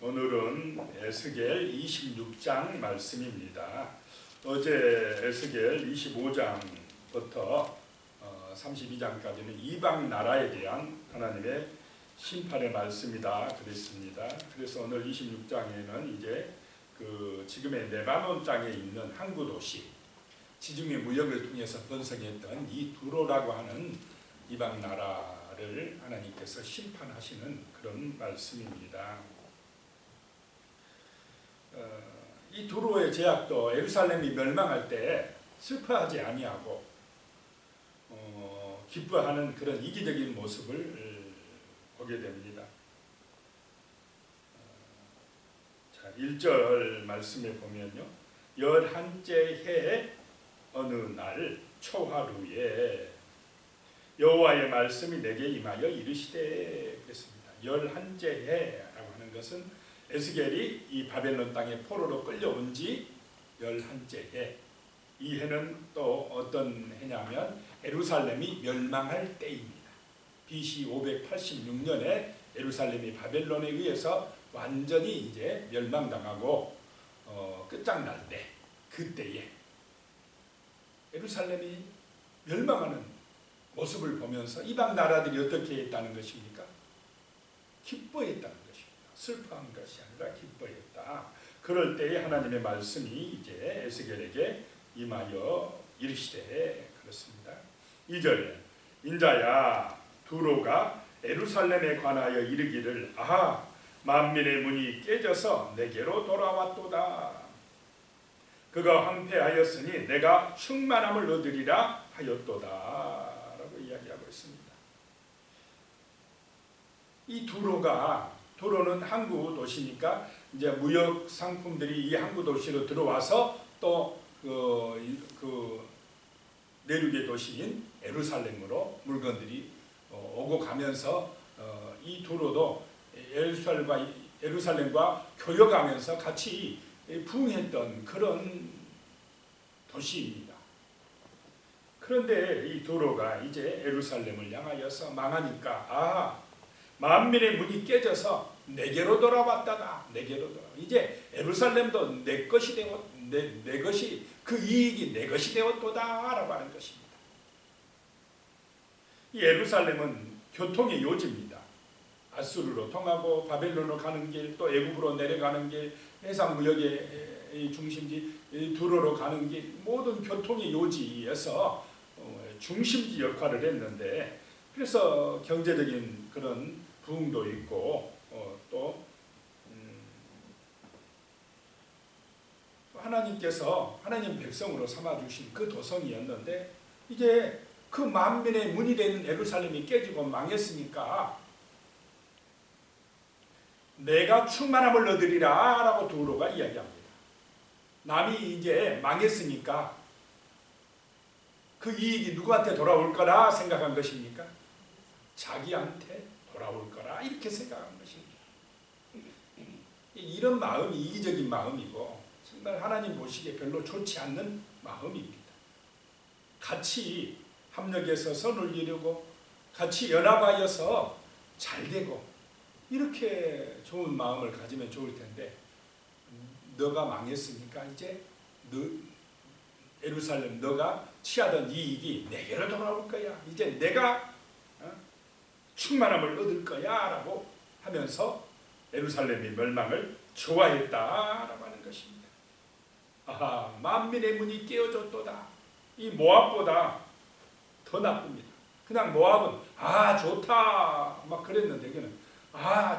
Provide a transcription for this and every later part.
오늘은 에스겔 26장 말씀입니다. 어제 에스겔 25장부터 32장까지는 이방 나라에 대한 하나님의 심판의 말씀이다 그랬습니다. 그래서 오늘 26장에는 이제 지금의 레바논 땅에 있는 항구 도시, 지중해 무역을 통해서 번성했던 이 두로라고 하는 이방 나라를 하나님께서 심판하시는 그런 말씀입니다. 이 두로의 제약도 예루살렘이 멸망할 때 슬퍼하지 아니하고 기뻐하는 그런 이기적인 모습을 보게 됩니다. 자, 1절 말씀에 보면요, 11째 해 어느 날 초하루에 여호와의 말씀이 내게 임하여 이르시되 그랬습니다. 11째 해라고 하는 것은 에스겔이 이 바벨론 땅에 포로로 끌려온 지 11째 해. 이 해는 또 어떤 해냐면 예루살렘이 멸망할 때입니다. BC 586년에 예루살렘이 바벨론에 의해서 완전히 이제 멸망당하고 끝장날 때, 그때에 예루살렘이 멸망하는 모습을 보면서 이방 나라들이 어떻게 했다는 것입니까? 기뻐했다는 것입니다. 슬퍼한 것이 아니라 기뻐했다. 그럴 때에 하나님의 말씀이 이제 에스겔에게 임하여 이르시되 그렇습니다. 2절에 인자야 두로가 예루살렘에 관하여 이르기를 만민의 문이 깨져서 내게로 돌아왔도다. 그가 황폐하였으니 내가 충만함을 얻으리라 하였도다 라고 이야기하고 있습니다. 이 두로는 항구 도시니까 이제 무역 상품들이 이 항구 도시로 들어와서 또 그 내륙의 도시인 예루살렘으로 물건들이 오고 가면서 이 두로도 예루살렘과 교역하면서 같이 부흥했던 그런 도시입니다. 그런데 이 두로가 이제 예루살렘을 향하여서 망하니까 만민의 문이 깨져서 내게로 돌아왔다다. 내게로 돌아. 이제 예루살렘도 내 것이 되었, 내 것이 그 이익이 내 것이 되었도다라고 하는 것입니다. 이 예루살렘은 교통의 요지입니다. 아수르로 통하고 바벨론으로 가는 길, 또 애굽으로 내려가는 길, 해상 무역의 중심지 두로로 가는 길, 모든 교통의 요지에서 중심지 역할을 했는데, 그래서 경제적인 그런 부흥도 있고 또 하나님께서 하나님 백성으로 삼아주신 그 도성이었는데, 이제 그 만민의 문이 되는 예루살렘이 깨지고 망했으니까 내가 충만함을 얻으리라 라고 두로가 이야기합니다. 남이 이제 망했으니까 그 이익이 누구한테 돌아올 거라 생각한 것입니까? 자기한테 돌아올 거라 이렇게 생각한 것입니다. 이런 마음이 이기적인 마음이고 정말 하나님 보시기에 별로 좋지 않는 마음입니다. 같이 합력해서 선을 이루고 같이 연합하여서 잘되고 이렇게 좋은 마음을 가지면 좋을 텐데, 너가 망했으니까 이제 예루살렘 너가 취하던 이익이 내게로 돌아올 거야. 이제 내가 충만함을 얻을 거야 라고 하면서 예루살렘의 멸망을 좋아했다라고 하는 것입니다. 만민의 문이 깨어졌도다. 이 모압보다 더 나쁩니다. 그냥 모압은 좋다 막 그랬는데, 그는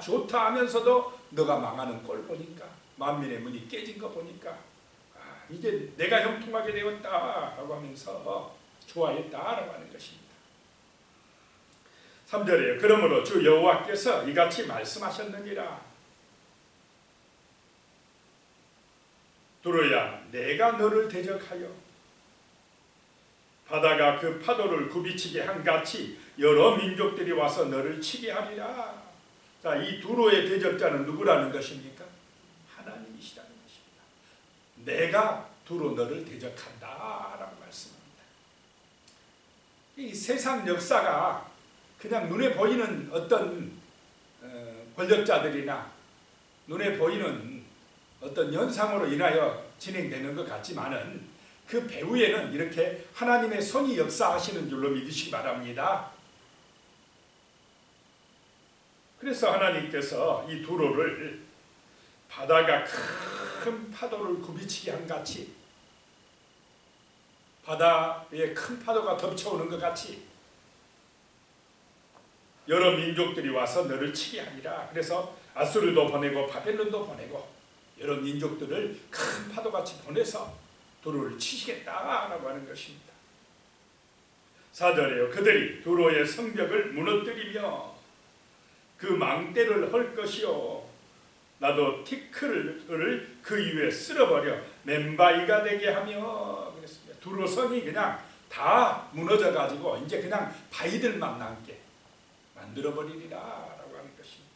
좋다 하면서도 너가 망하는 꼴 보니까, 만민의 문이 깨진 거 보니까 이제 내가 형통하게 되었다라고 하면서 좋아했다라고 하는 것입니다. 3절에 그러므로 주 여호와께서 이같이 말씀하셨느니라. 두로야 내가 너를 대적하여 바다가 그 파도를 굽이치게 한같이 여러 민족들이 와서 너를 치게 하리라. 자, 이 두로의 대적자는 누구라는 것입니까? 하나님이시라는 것입니다. 내가 두로 너를 대적한다라고 말씀합니다. 이 세상 역사가 그냥 눈에 보이는 어떤 권력자들이나 눈에 보이는 어떤 현상으로 인하여 진행되는 것 같지만은 그 배후에는 이렇게 하나님의 손이 역사하시는 줄로 믿으시기 바랍니다. 그래서 하나님께서 이 두로를 바다가 큰 파도를 굽이치게 한 같이, 바다에 큰 파도가 덮쳐오는 것 같이 여러 민족들이 와서 너를 치게 하리라. 그래서 아수르도 보내고 바벨론도 보내고 여러 민족들을 큰 파도같이 보내서 두로를 치시겠다라고 하는 것입니다. 4절에요. 그들이 두로의 성벽을 무너뜨리며 그 망대를 헐 것이요 나도 티클을 그 위에 쓸어버려 맨바위가 되게 하며 그랬습니다. 두로성이 그냥 다 무너져 가지고 이제 그냥 바위들만 남게 만들어버리리라 라고 하는 것입니다.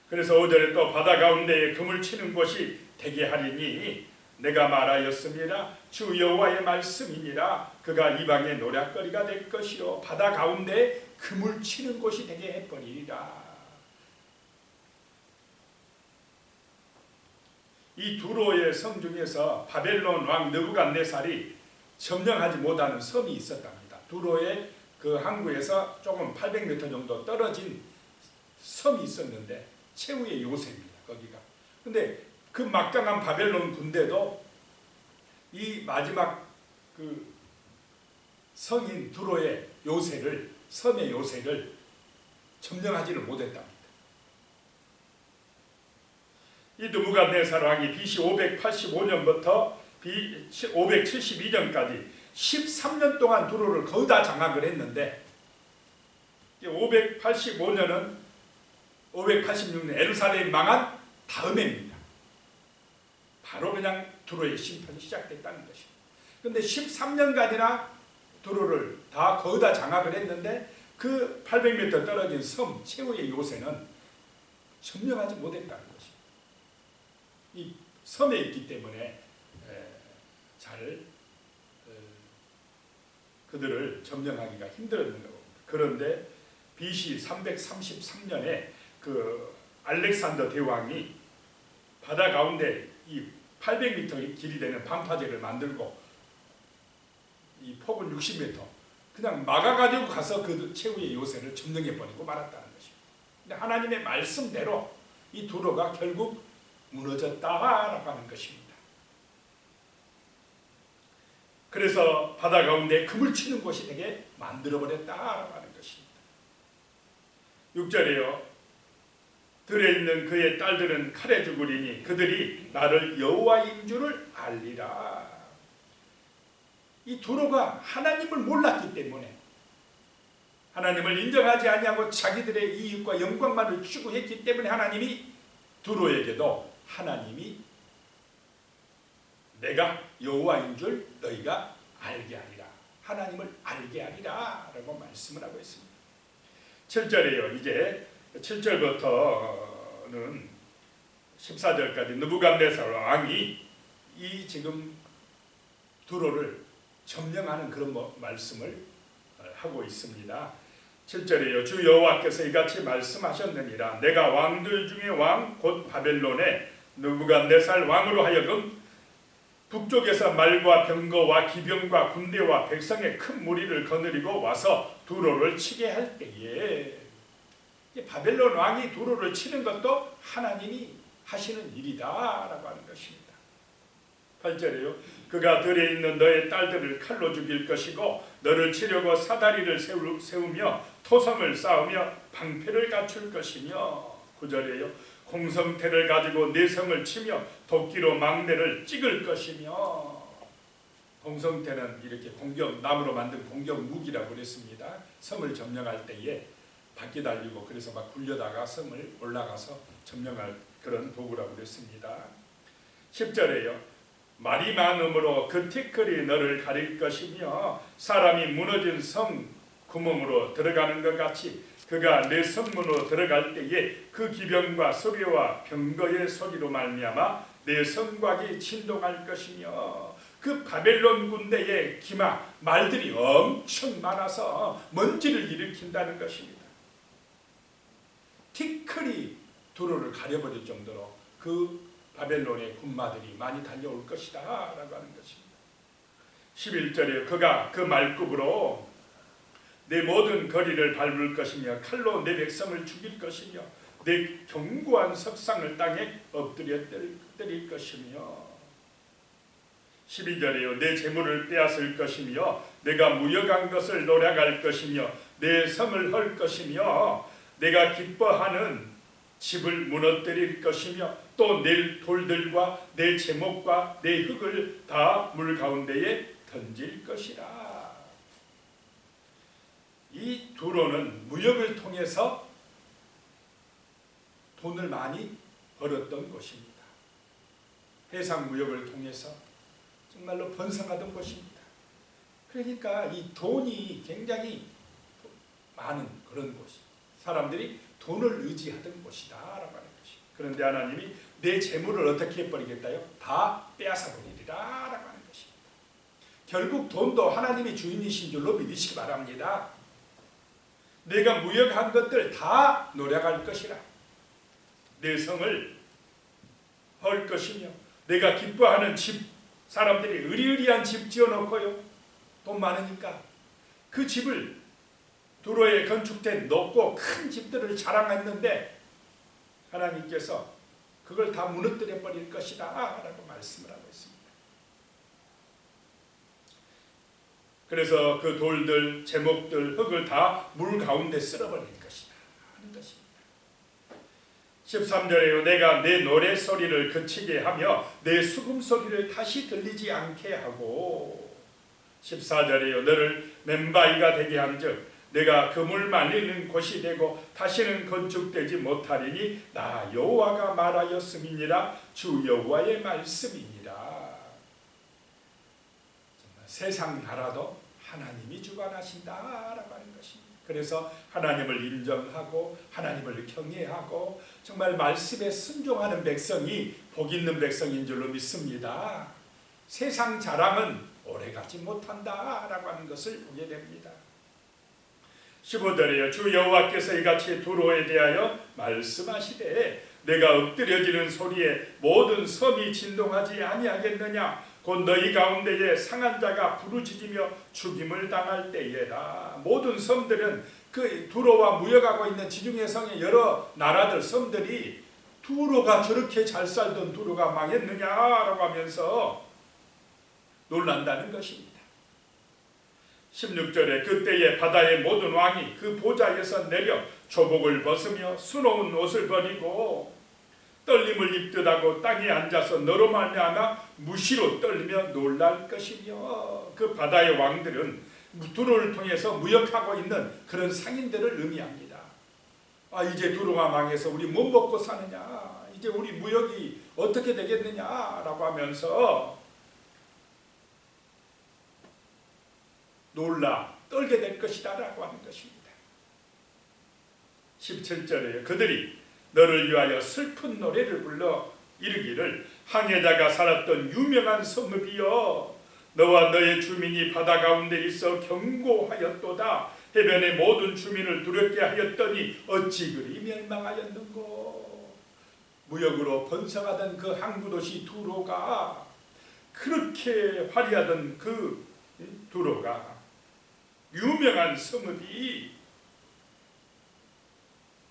그래서 5절에 또 바다 가운데에 금을 치는 곳이 되게 하리니 내가 말하였습니다. 주 여호와의 말씀이니라. 그가 이방의 노략거리가 될 것이요 바다 가운데 금을 치는 곳이 되게 해버리리라. 이 두로의 성 중에서 바벨론 왕 느부갓네살이 점령하지 못하는 섬이 있었답니다. 두로의 그 항구에서 조금 800m 정도 떨어진 섬이 있었는데 최후의 요새입니다. 거기가. 근데 그 막강한 바벨론 군대도 이 마지막 그 성인 두로의 요새를, 섬의 요새를 점령하지를 못했답니다. 이 느부갓네살 왕이 BC 585년부터 572년까지 13년 동안 두로를 거의 다 장악을 했는데 586년은 586년 예루살렘 망한 다음해입니다. 바로 그냥 두로의 심판이 시작됐다는 것입니다. 그런데 13년간이나 두로를 다 거의 다 장악을 했는데 그 800m 떨어진 섬 최후의 요새는 점령하지 못했다는 것입니다. 이 섬에 있기 때문에 잘 그들을 점령하기가 힘들었는 겁니다. 그런데 BC 333년에 그 알렉산더 대왕이 바다 가운데 이 800m 길이 되는 방파제를 만들고 이 폭은 60m 그냥 막아가지고 가서 그 최후의 요새를 점령해버리고 말았다는 것입니다. 근데 하나님의 말씀대로 이 두로가 결국 무너졌다라고 하는 것입니다. 그래서 바다 가운데 금을 치는 곳이 되게 만들어버렸다라고 하는 것입니다. 6절에요. 들에 있는 그의 딸들은 칼에 죽으리니 그들이 나를 여호와인 줄을 알리라. 이 두로가 하나님을 몰랐기 때문에 하나님을 인정하지 아니하고 자기들의 이익과 영광만을 추구했기 때문에 하나님이 두로에게도 하나님이 내가 여호와인 줄 너희가 알게 하리라. 하나님을 알게 하리라 라고 말씀을 하고 있습니다. 7절에요. 이제 7절부터는 14절까지 느부갓네살 왕이 이 지금 두로를 점령하는 그런 말씀을 하고 있습니다. 7절에요. 주 여호와께서 이같이 말씀하셨느니라. 내가 왕들 중에 왕 곧 바벨론의 느부갓네살 왕으로 하여금 북쪽에서 말과 병거와 기병과 군대와 백성의 큰 무리를 거느리고 와서 두로를 치게 할 때에 바벨론 왕이 두로를 치는 것도 하나님이 하시는 일이다라고 하는 것입니다. 8절에요. 그가 들에 있는 너의 딸들을 칼로 죽일 것이고 너를 치려고 사다리를 세우며 토성을 쌓으며 방패를 갖출 것이며 9절에요. 공성태를 가지고 내 성을 치며 도끼로 막내를 찍을 것이며 공성태는 이렇게 나무로 만든 공격 무기라고 그랬습니다. 성을 점령할 때에 바퀴 달리고 그래서 막 굴려다가 성을 올라가서 점령할 그런 도구라고 그랬습니다. 10절에요. 말이 많음으로 그 티끌이 너를 가릴 것이며 사람이 무너진 성 구멍으로 들어가는 것 같이 그가 내 성문으로 들어갈 때에 그 기병과 소리와 병거의 소리로 말미암아 내 성곽이 진동할 것이며 그 바벨론 군대의 기마 말들이 엄청 많아서 먼지를 일으킨다는 것입니다. 티끌이 두로를 가려버릴 정도로 그 바벨론의 군마들이 많이 달려올 것이다 라고 하는 것입니다. 11절에 그가 그 말굽으로 내 모든 거리를 밟을 것이며 칼로 내 백성을 죽일 것이며 내 견고한 석상을 땅에 엎드려 때릴 것이며 12절에요 내 재물을 빼앗을 것이며 내가 무역한 것을 노략할 것이며 내 성을 헐 것이며 내가 기뻐하는 집을 무너뜨릴 것이며 또 내 돌들과 내 제목과 내 흙을 다 물 가운데에 던질 것이라. 이 두로는 무역을 통해서 돈을 많이 벌었던 곳입니다. 해상 무역을 통해서 정말로 번성하던 곳입니다. 그러니까 이 돈이 굉장히 많은 그런 곳이 사람들이 돈을 의지하던 곳이다라고 하는 것이. 그런데 하나님이 내 재물을 어떻게 해버리겠다요? 다 빼앗아 버리리라라고 하는 것입니다. 결국 돈도 하나님이 주인이신 줄로 믿으시기 바랍니다. 내가 무역한 것들 다 노략할 것이라. 내 성을 헐 것이며 내가 기뻐하는 집, 사람들이 의리의리한 집 지어놓고요. 돈 많으니까 그 집을 두로에 건축된 높고 큰 집들을 자랑했는데 하나님께서 그걸 다 무너뜨려 버릴 것이다 라고 말씀을 하고 있습니다. 그래서 그 돌들, 제목들, 흙을 다 물 가운데 쓸어버릴 것이다 하는 것입니다. 13절에요 내가 내 노래 소리를 그치게 하며 내 수금 소리를 다시 들리지 않게 하고 14절에요 너를 맨바위가 되게 한즉 내가 그물 말리는 곳이 되고 다시는 건축되지 못하리니 나 여호와가 말하였음이니라. 주 여호와의 말씀이니라. 정말 세상 나라도 하나님이 주관하신다라고 하는 것입니다. 그래서 하나님을 인정하고 하나님을 경외하고 정말 말씀에 순종하는 백성이 복 있는 백성인 줄로 믿습니다. 세상 자랑은 오래가지 못한다라고 하는 것을 보게 됩니다. 15절에요 주 여호와께서 이같이 두로에 대하여 말씀하시되 내가 엎드려지는 소리에 모든 섬이 진동하지 아니하겠느냐. 곧 너희 가운데에 상한 자가 부르짖으며 죽임을 당할 때에라. 모든 섬들은 그 두로와 무역하고 있는 지중해 성의 여러 나라들 섬들이 두로가 저렇게 잘 살던 두로가 망했느냐라고 하면서 놀란다는 것입니다. 16절에 그때에 바다의 모든 왕이 그 보좌에서 내려 조복을 벗으며 수놓은 옷을 버리고 떨림을 입듯 하고 땅에 앉아서 너로 말미암아 무시로 떨리며 놀랄 것이며 그 바다의 왕들은 두로를 통해서 무역하고 있는 그런 상인들을 의미합니다. 이제 두로가 망해서 우리 못 먹고 사느냐, 이제 우리 무역이 어떻게 되겠느냐라고 하면서 놀라 떨게 될 것이다 라고 하는 것입니다. 17절에 그들이 너를 위하여 슬픈 노래를 불러 이르기를 항해자가 살았던 유명한 성읍이여 너와 너의 주민이 바다 가운데 있어 경고하였도다. 해변의 모든 주민을 두렵게 하였더니 어찌 그리 멸망하였는고. 무역으로 번성하던 그 항구도시 두로가 그렇게 화려하던 그 두로가 유명한 성읍이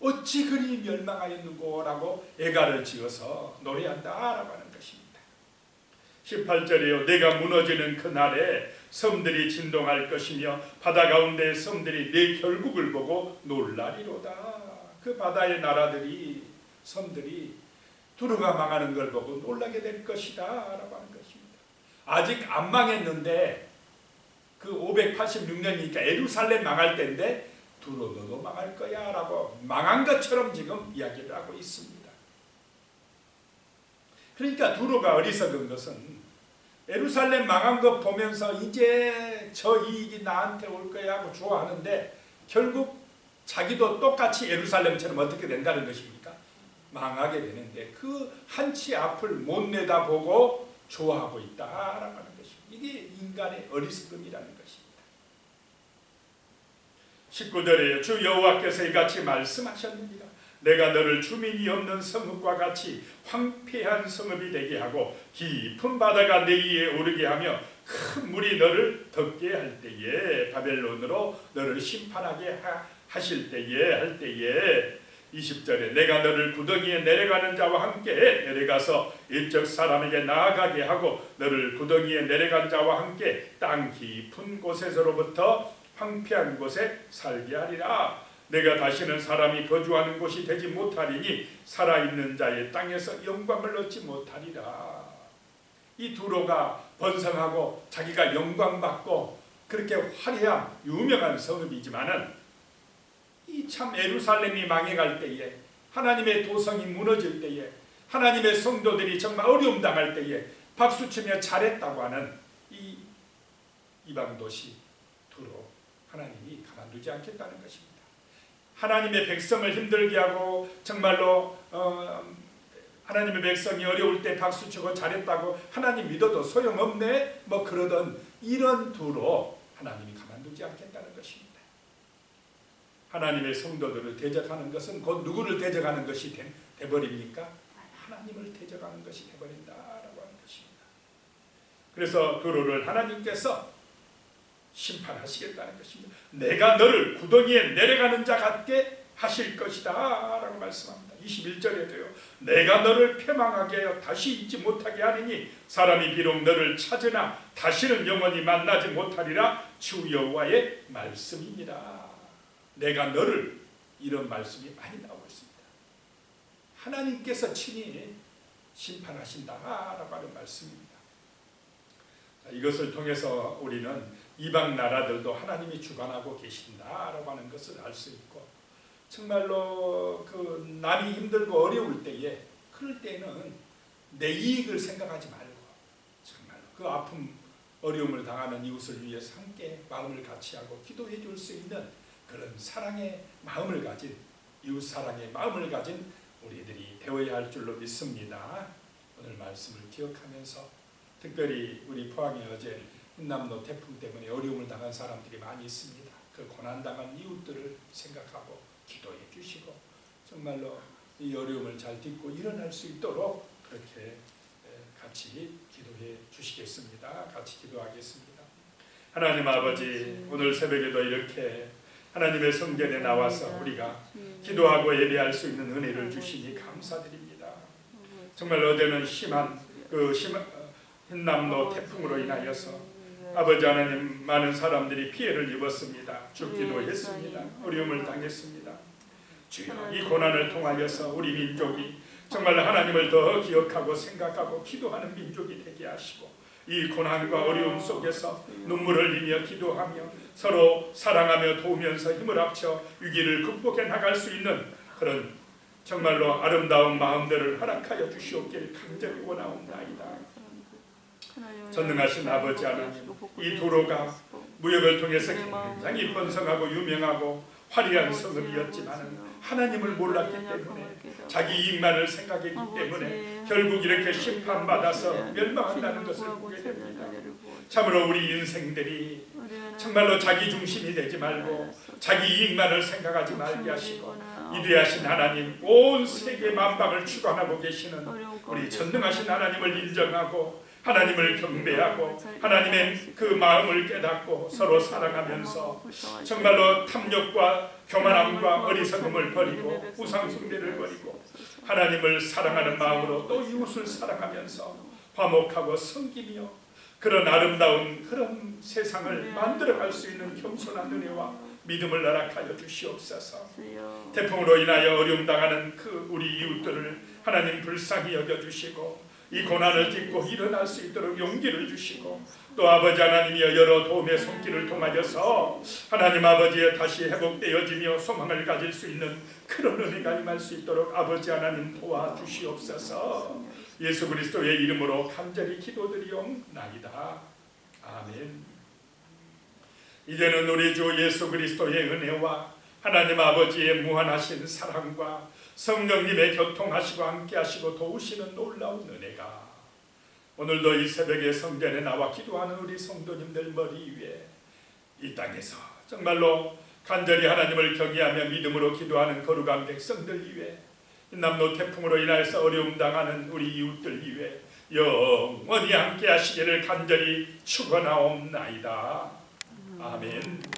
어찌 그리 멸망하였는고 라고 애가를 지어서 노래한다라고 하는 것입니다. 18절에요 내가 무너지는 그날에 섬들이 진동할 것이며 바다 가운데 섬들이 내 결국을 보고 놀라리로다. 그 바다의 나라들이 섬들이 두로가 망하는 걸 보고 놀라게 될 것이다 라고 하는 것입니다. 아직 안 망했는데 그 586년이니까 예루살렘 망할 때인데 두로 너도 망할 거야 라고 망한 것처럼 지금 이야기를 하고 있습니다. 그러니까 두로가 어리석은 것은 예루살렘 망한 것 보면서 이제 저 이익이 나한테 올 거야 하고 좋아하는데 결국 자기도 똑같이 예루살렘처럼 어떻게 된다는 것입니까? 망하게 되는데 그 한치 앞을 못 내다보고 좋아하고 있다라고 하는 것입니다. 이게 인간의 어리석음이라는 것입니다. 19절에 주 여호와께서 이같이 말씀하셨느니라. 내가 너를 주민이 없는 성읍과 같이 황폐한 성읍이 되게 하고 깊은 바다가 내 위에 오르게 하며 큰 물이 너를 덮게 할 때에 바벨론으로 너를 심판하게 하실 때에 할 때에 20절에 내가 너를 구덩이에 내려가는 자와 함께 내려가서 이쪽 사람에게 나아가게 하고 너를 구덩이에 내려간 자와 함께 땅 깊은 곳에서로부터 황폐한 곳에 살게 하리라. 내가 다시는 사람이 거주하는 곳이 되지 못하리니 살아있는 자의 땅에서 영광을 얻지 못하리라. 이 두로가 번성하고 자기가 영광받고 그렇게 화려한 유명한 성읍이지만은 이 참 예루살렘이 망해갈 때에, 하나님의 도성이 무너질 때에, 하나님의 성도들이 정말 어려움 당할 때에 박수치며 잘했다고 하는 이 이방 도시 두로 하나님이 가만두지 않겠다는 것입니다. 하나님의 백성을 힘들게 하고 정말로 하나님의 백성이 어려울 때 박수치고 잘했다고 하나님 믿어도 소용없네 뭐 그러던 이런 두로 하나님이 가만두지 않겠다는 것입니다. 하나님의 성도들을 대적하는 것은 곧 누구를 대적하는 것이 돼버립니까? 하나님을 대적하는 것이 돼버린다라고 하는 것입니다. 그래서 두로를 하나님께서 심판하시겠다는 것입니다. 내가 너를 구덩이에 내려가는 자 같게 하실 것이다 라고 말씀합니다. 21절에도요. 내가 너를 패망하게 하여 다시 잊지 못하게 하리니 사람이 비록 너를 찾으나 다시는 영원히 만나지 못하리라. 주 여호와의 말씀입니다. 내가 너를, 이런 말씀이 많이 나오고 있습니다. 하나님께서 친히 심판하신다라고 하는 말씀입니다. 이것을 통해서 우리는 이방 나라들도 하나님이 주관하고 계신다라고 하는 것을 알 수 있고, 정말로 그 남이 힘들고 어려울 때에, 그럴 때는 내 이익을 생각하지 말고 정말로 그 아픔 어려움을 당하는 이웃을 위해서 함께 마음을 같이하고 기도해 줄 수 있는 그런 사랑의 마음을 가진, 이웃 사랑의 마음을 가진 우리들이 되어야 할 줄로 믿습니다. 오늘 말씀을 기억하면서 특별히 우리 포항에 어제 흰남노 태풍 때문에 어려움을 당한 사람들이 많이 있습니다. 그 고난당한 이웃들을 생각하고 기도해 주시고 정말로 이 어려움을 잘 딛고 일어날 수 있도록 그렇게 같이 기도해 주시겠습니다. 같이 기도하겠습니다. 하나님 아버지, 오늘 새벽에도 이렇게 하나님의 성전에 나와서 우리가 기도하고 예배할 수 있는 은혜를 주시니 감사드립니다. 정말 어제는 심한 흰남노 태풍으로 인하여서 아버지 하나님 많은 사람들이 피해를 입었습니다. 죽기도 했습니다. 어려움을 당했습니다. 주여, 이 고난을 통하여서 우리 민족이 정말 하나님을 더 기억하고 생각하고 기도하는 민족이 되게 하시고, 이 고난과 어려움 속에서 눈물을 흘리며 기도하며 서로 사랑하며 도우면서 힘을 합쳐 위기를 극복해 나갈 수 있는 그런 정말로 아름다운 마음들을 허락하여 주시옵기를 간절히 원하옵나이다. 전능하신 아버지 하나님, 이 도로가 무역을 통해서 굉장히 번성하고 유명하고 화려한 성읍이었지만 하나님을 몰랐기 때문에, 자기 이익만을 생각했기 때문에 결국 이렇게 심판받아서 멸망한다는 것을 보게 됩니다. 참으로 우리 인생들이 정말로 자기 중심이 되지 말고 자기 이익만을 생각하지 말게 하시고, 위대하신 하나님, 온 세계 만방을 주관하고 계시는 우리 전능하신 하나님을 인정하고 하나님을 경배하고 하나님의 그 마음을 깨닫고 서로 사랑하면서 정말로 탐욕과 교만함과 어리석음을 버리고 우상 숭배를 버리고 하나님을 사랑하는 마음으로 또 이웃을 사랑하면서 화목하고 섬기며 그런 아름다운 그런 세상을 만들어갈 수 있는 겸손한 은혜와 믿음을 허락하여 주시옵소서. 태풍으로 인하여 어려움 당하는 그 우리 이웃들을 하나님 불쌍히 여겨주시고 이 고난을 딛고 일어날 수 있도록 용기를 주시고, 또 아버지 하나님이여 여러 도움의 손길을 통하여서 하나님 아버지의 다시 회복되어지며 소망을 가질 수 있는 그런 은혜가 임할 수 있도록 아버지 하나님 도와주시옵소서. 예수 그리스도의 이름으로 간절히 기도드리옵나이다. 아멘. 이제는 우리 주 예수 그리스도의 은혜와 하나님 아버지의 무한하신 사랑과 성령님의 교통하시고 함께하시고 도우시는 놀라운 은혜가 오늘도 이 새벽에 성전에 나와 기도하는 우리 성도님들 머리 위에 이 땅에서 정말로 간절히 하나님을 경외하며 믿음으로 기도하는 거룩한 백성들 위해 남노 태풍으로 인하여서 어려움 당하는 우리 이웃들 위해 영원히 함께 하시기를 간절히 축원하옵나이다. 아멘.